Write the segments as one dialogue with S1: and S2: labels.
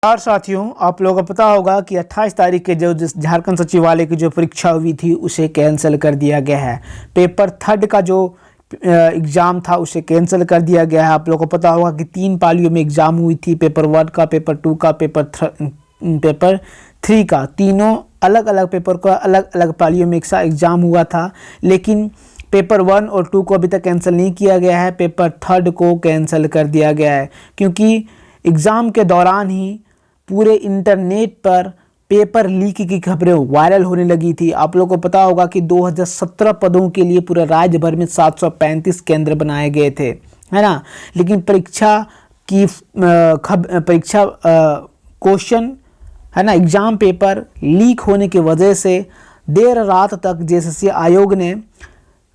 S1: और साथियों, आप लोगों को पता होगा कि 28 तारीख के जो झारखंड सचिवालय की जो परीक्षा हुई थी उसे कैंसिल कर दिया गया है। पेपर थर्ड का जो एग्ज़ाम था उसे कैंसिल कर दिया गया है। आप लोगों को पता होगा कि 3 पालियों में एग्ज़ाम हुई थी, पेपर 1 का, पेपर 2 का, पेपर 3 का। तीनों अलग अलग पेपर का अलग अलग पालियों में एक साथ एग्ज़ाम हुआ था, लेकिन पेपर 1 और 2 को अभी तक कैंसिल नहीं किया गया है। पेपर थर्ड को कैंसिल कर दिया गया है क्योंकि एग्ज़ाम के दौरान ही पूरे इंटरनेट पर पेपर लीक की खबरें वायरल होने लगी थी। आप लोगों को पता होगा कि 2017 पदों के लिए पूरे राज्य भर में 735 केंद्र बनाए गए थे, है ना। लेकिन परीक्षा क्वेश्चन, है ना, एग्ज़ाम पेपर लीक होने की वजह से देर रात तक जेएसएससी आयोग ने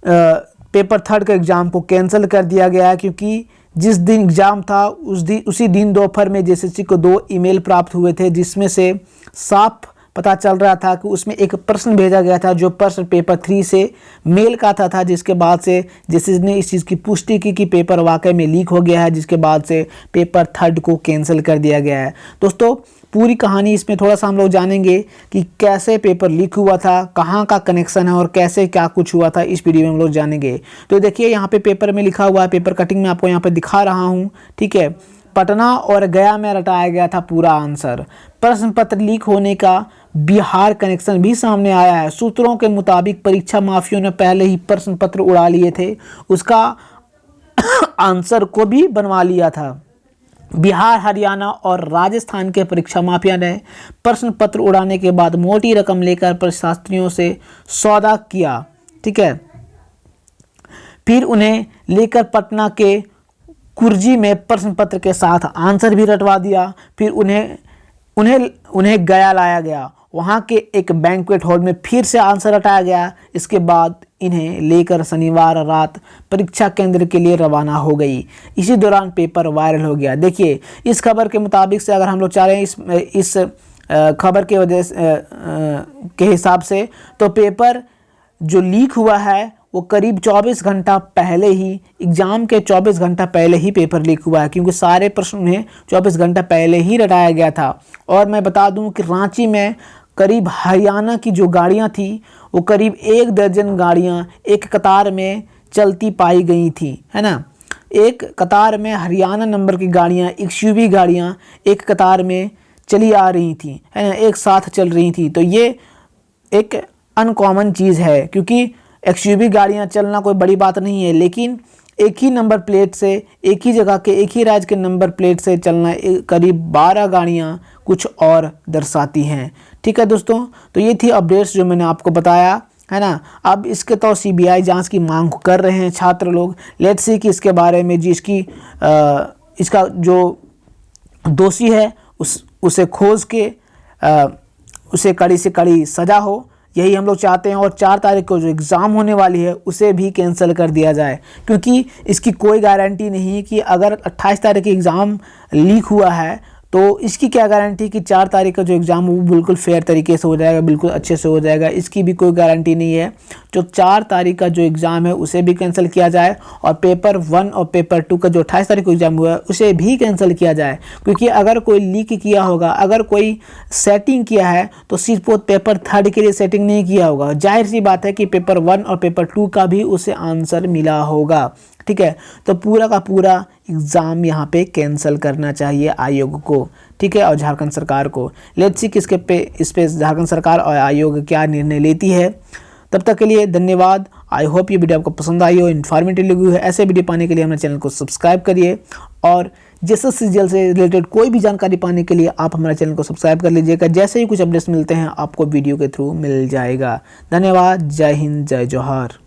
S1: पेपर थर्ड का एग्ज़ाम को कैंसिल कर दिया गया है क्योंकि जिस दिन एग्ज़ाम था उसी दिन दोपहर में जेएसएससी को 2 ईमेल प्राप्त हुए थे, जिसमें से साफ पता चल रहा था कि उसमें एक प्रश्न भेजा गया था जो प्रश्न पेपर 3 से मेल का था, जिसके बाद से जेएसएससी ने इस चीज़ की पुष्टि की कि पेपर वाकई में लीक हो गया है, जिसके बाद से पेपर थर्ड को कैंसिल कर दिया गया है। दोस्तों, पूरी कहानी इसमें थोड़ा सा हम लोग जानेंगे कि कैसे पेपर लीक हुआ था, कहाँ का कनेक्शन है और कैसे क्या कुछ हुआ था, इस वीडियो में हम लोग जानेंगे। तो देखिए, यहाँ पे पेपर में लिखा हुआ है, पेपर कटिंग में आपको यहाँ पे दिखा रहा हूँ, ठीक है। पटना और गया में रटाया गया था पूरा आंसर। प्रश्न पत्र लीक होने का बिहार कनेक्शन भी सामने आया है। सूत्रों के मुताबिक परीक्षा माफियों ने पहले ही प्रश्न पत्र उड़ा लिए थे, उसका आंसर को भी बनवा लिया था। बिहार, हरियाणा और राजस्थान के परीक्षा माफिया ने प्रश्न पत्र उड़ाने के बाद मोटी रकम लेकर प्रशास्त्रियों से सौदा किया, ठीक है। फिर उन्हें लेकर पटना के कुर्जी में प्रश्न पत्र के साथ आंसर भी रटवा दिया। फिर उन्हें गया लाया गया, वहाँ के एक बैंक्वेट हॉल में फिर से आंसर रटाया गया। इसके बाद इन्हें लेकर शनिवार रात परीक्षा केंद्र के लिए रवाना हो गई। इसी दौरान पेपर वायरल हो गया। देखिए, इस खबर के मुताबिक से अगर हम लोग चाह रहे हैं इस खबर के वजह से के हिसाब से, तो पेपर जो लीक हुआ है वो करीब 24 घंटा पहले ही, एग्ज़ाम के 24 घंटा पहले ही पेपर लीक हुआ है क्योंकि सारे प्रश्न उन्हें 24 घंटा पहले ही रटाया गया था। और मैं बता दूं कि रांची में करीब हरियाणा की जो गाड़ियां थी वो करीब 1 दर्जन गाड़ियां एक कतार में चलती पाई गई थी, है ना। एक कतार में हरियाणा नंबर की गाड़ियां, एक्सयूवी गाड़ियां एक कतार में चली आ रही थी, है ना, एक साथ चल रही थी। तो ये एक अनकॉमन चीज़ है क्योंकि एक्सयूवी गाड़ियां चलना कोई बड़ी बात नहीं है, लेकिन एक ही नंबर प्लेट से, एक ही जगह के, एक ही राज्य के नंबर प्लेट से चलना करीब 12 गाड़ियां कुछ और दर्शाती हैं, ठीक है दोस्तों। तो ये थी अपडेट्स जो मैंने आपको बताया, है ना। अब इसके तो सीबीआई जांच की मांग कर रहे हैं छात्र लोग। लेट्स सी कि इसके बारे में इसका जो दोषी है उसे खोज के उसे कड़ी से कड़ी सज़ा हो, यही हम लोग चाहते हैं। और 4 तारीख को जो एग्ज़ाम होने वाली है उसे भी कैंसिल कर दिया जाए क्योंकि इसकी कोई गारंटी नहीं है कि अगर 28 तारीख की एग्ज़ाम लीक हुआ है तो इसकी क्या गारंटी कि 4 तारीख का जो एग्ज़ाम वो बिल्कुल फेयर तरीके से हो जाएगा, बिल्कुल अच्छे से हो जाएगा, इसकी भी कोई गारंटी नहीं है। जो 4 तारीख का जो एग्ज़ाम है उसे भी कैंसिल किया जाए और पेपर 1 और पेपर 2 का जो 28 तारीख को एग्ज़ाम हुआ है उसे भी कैंसिल किया जाए क्योंकि अगर कोई लीक किया होगा, अगर कोई सेटिंग किया है तो सिर्फ वो पेपर थर्ड के लिए सेटिंग नहीं किया होगा। जाहिर सी बात है कि पेपर 1 और पेपर 2 का भी उसे आंसर मिला होगा, ठीक है। तो पूरा का पूरा एग्ज़ाम यहाँ पे कैंसिल करना चाहिए आयोग को, ठीक है, और झारखंड सरकार को। लेट्स सी कि इस पे झारखंड सरकार और आयोग क्या निर्णय लेती है। तब तक के लिए धन्यवाद। आई होप ये वीडियो आपको पसंद आई हो, इन्फॉर्मेटिव लगी है। ऐसे वीडियो पाने के लिए हमारे चैनल को सब्सक्राइब करिए और जेएसएससी जेल से रिलेटेड कोई भी जानकारी पाने के लिए आप हमारे चैनल को सब्सक्राइब कर लीजिएगा। जैसे ही कुछ अपडेट्स मिलते हैं आपको वीडियो के थ्रू मिल जाएगा। धन्यवाद। जय हिंद, जय जोहार।